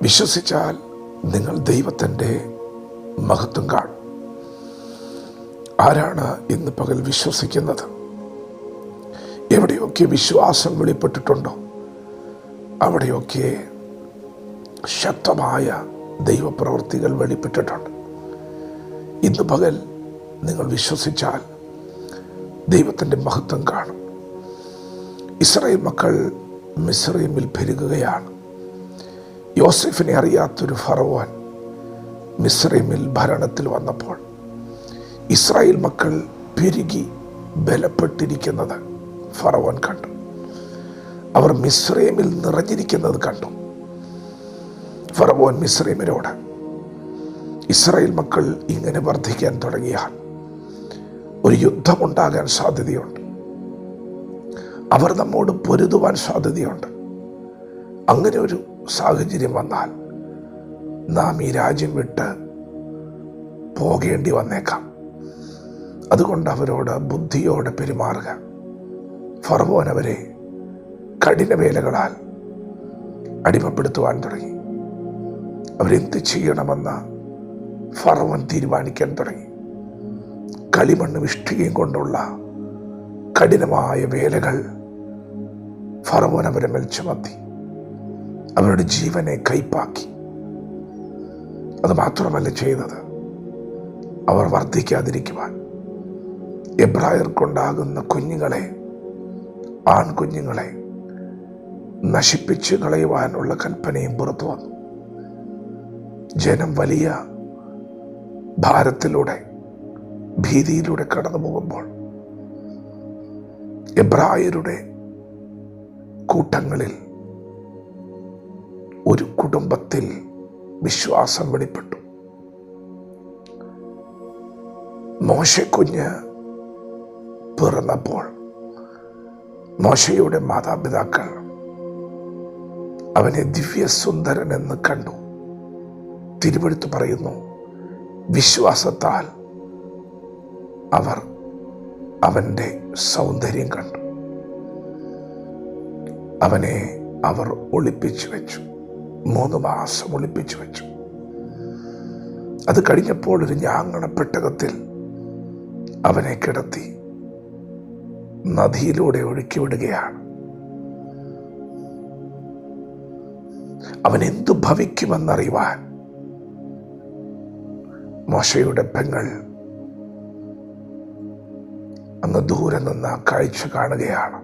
വിശ്വസിച്ചാൽ നിങ്ങൾ ദൈവത്തിൻ്റെ മഹത്വം കാണും. ആരാണ് ഇന്ന് പകൽ വിശ്വസിക്കുന്നത്? എവിടെയൊക്കെ വിശ്വാസം വെളിപ്പെട്ടിട്ടുണ്ടോ അവിടെയൊക്കെ ശക്തമായ ദൈവപ്രവൃത്തികൾ വെളിപ്പെട്ടിട്ടുണ്ട്. ഇന്ന് പകൽ നിങ്ങൾ വിശ്വസിച്ചാൽ ദൈവത്തിൻ്റെ മഹത്വം കാണും. ഇസ്രായേൽ മക്കൾ മിസ്രയീമിൽ പെരുകുകയാണ്. യോസേഫിനെ അറിയാത്തൊരു ഫറവോൻ മിസ്രയീമിൽ ഭരണത്തിൽ വന്നപ്പോൾ ഇസ്രായേൽ മക്കൾ പെരുകി ബലപ്പെട്ടിരിക്കുന്നത് ഫറവോൻ കണ്ടു. അവർ മിസ്രയീമിൽ നിറഞ്ഞിരിക്കുന്നത് കണ്ടു. ഫറവോൻ മിസ്രയീമിനോട്, ഇസ്രായേൽ മക്കൾ ഇങ്ങനെ വർദ്ധിക്കാൻ തുടങ്ങിയാൽ ഒരു യുദ്ധമുണ്ടാകാൻ സാധ്യതയുണ്ട്, അവർ നമ്മോട് പൊരുതുവാൻ സാധ്യതയുണ്ട്. അങ്ങനെ ഒരു സാഹചര്യം വന്നാൽ നാം ഈ രാജ്യം വിട്ട് പോകേണ്ടി വന്നേക്കാം. അതുകൊണ്ട് അവരോട് ബുദ്ധിയോടെ പെരുമാറുക. ഫറവോൻ അവരെ കഠിനവേലകളാൽ അടിമപ്പെടുത്തുവാൻ തുടങ്ങി. അവരെന്ത് ചെയ്യണമെന്ന് ഫറവോൻ തീരുമാനിക്കാൻ തുടങ്ങി. കളിമണ്ണ് ഇഷ്ടികയും കൊണ്ടുള്ള കഠിനമായ വേലകൾ ഫറവോൻ അവരെ മേൽ ചുമത്തി അവരുടെ ജീവനെ കൈപ്പാക്കി. അത് മാത്രമല്ല ചെയ്തത്, അവർ വർദ്ധിക്കാതിരിക്കുവാൻ എബ്രായർക്കുണ്ടാകുന്ന കുഞ്ഞുങ്ങളെ, ആൺകുഞ്ഞുങ്ങളെ നശിപ്പിച്ച് കളയുവാനുള്ള കൽപ്പനയും പുറത്തു വന്നു. ജനം വലിയ ഭാരത്തിലൂടെ, ഭീതിയിലൂടെ കടന്നു പോകുമ്പോൾ എബ്രായരുടെ കൂട്ടങ്ങളിൽ ഒരു കുടുംബത്തിൽ വിശ്വാസം വെളിപ്പെട്ടു. മോശക്കുഞ്ഞ് പിറന്നപ്പോൾ മോശയുടെ മാതാപിതാക്കൾ അവനെ ദിവ്യസുന്ദരൻ എന്ന് കണ്ടു. തിരുവെഴുത്ത് പറയുന്നു, വിശ്വാസത്താൽ അവർ അവൻ്റെ സൗന്ദര്യം കണ്ടു. അവനെ അവർ ഒളിപ്പിച്ചു വെച്ചു. 3 മാസം ഒളിപ്പിച്ചു വെച്ചു. അത് കഴിഞ്ഞപ്പോൾ ഒരു ഞാങ്ങണപ്പെട്ടകത്തിൽ അവനെ കിടത്തി നദിയിലൂടെ ഒഴുക്കി വിടുകയാണ്. അവൻ എന്തു ഭവിക്കുമെന്നറിയുവാൻ മോശയുടെ പെങ്ങൾ അങ്ങ് ദൂരെ നിന്ന് ആ കാഴ്ച കാണുകയാണ്.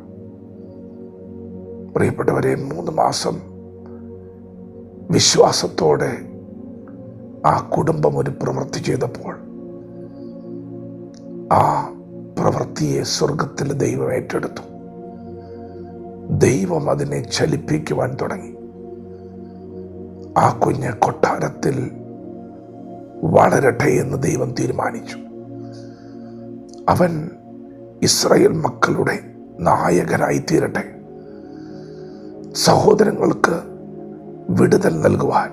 പ്രിയപ്പെട്ടവരെ, 3 മാസം വിശ്വാസത്തോടെ ആ കുടുംബം ഒരു പ്രവൃത്തി ചെയ്തപ്പോൾ ആ പ്രവൃത്തിയെ സ്വർഗത്തിൽ ദൈവം ഏറ്റെടുത്തു. ദൈവം അതിനെ ചലിപ്പിക്കുവാൻ തുടങ്ങി. ആ കുഞ്ഞ് കൊട്ടാരത്തിൽ വളരട്ടെ എന്ന് ദൈവം തീരുമാനിച്ചു. അവൻ ഇസ്രായേൽ മക്കളുടെ നായകനായി തീരട്ടെ. സഹോദരങ്ങൾക്ക് വിടുതൽ നൽകുവാൻ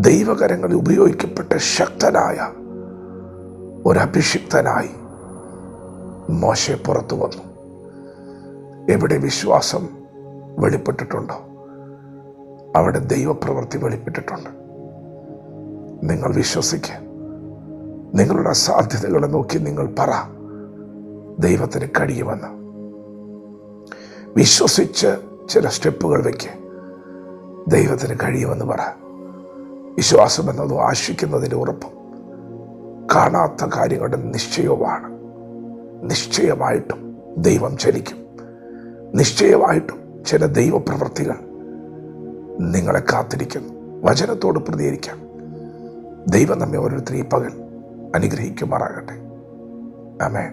ദൈവകരങ്ങളിൽ ഉപയോഗിക്കപ്പെട്ട ശക്തനായ ഒരഭിഷിക്തനായി മോശെ പുറത്തു വന്നു. എവിടെ വിശ്വാസം വെളിപ്പെട്ടിട്ടുണ്ടോ അവിടെ ദൈവപ്രവൃത്തി വെളിപ്പെട്ടിട്ടുണ്ട്. നിങ്ങൾ വിശ്വസിക്കുക. നിങ്ങളുടെ സാധ്യതകളെ നോക്കി നിങ്ങൾ പറ, ദൈവത്തിന് കഴിയുമെന്ന്. വിശ്വസിച്ച് ചില സ്റ്റെപ്പുകൾ വയ്ക്കുക. ദൈവത്തിന് കഴിയുമെന്ന് പറ. വിശ്വാസം എന്നതും ആശിക്കുന്നതിൻ്റെ ഉറപ്പും കാണാത്ത കാര്യങ്ങളുടെ നിശ്ചയവുമാണ്. നിശ്ചയമായിട്ടും ദൈവം ചലിക്കും. നിശ്ചയമായിട്ടും ചില ദൈവപ്രവൃത്തികൾ നിങ്ങളെ കാത്തിരിക്കുന്നു. വചനത്തോട് പ്രതികരിക്കാം. ദൈവം നമ്മെ ഓരോരുത്തരെയും പകൽ അനുഗ്രഹിക്കുമാറാകട്ടെ. ആമേൻ.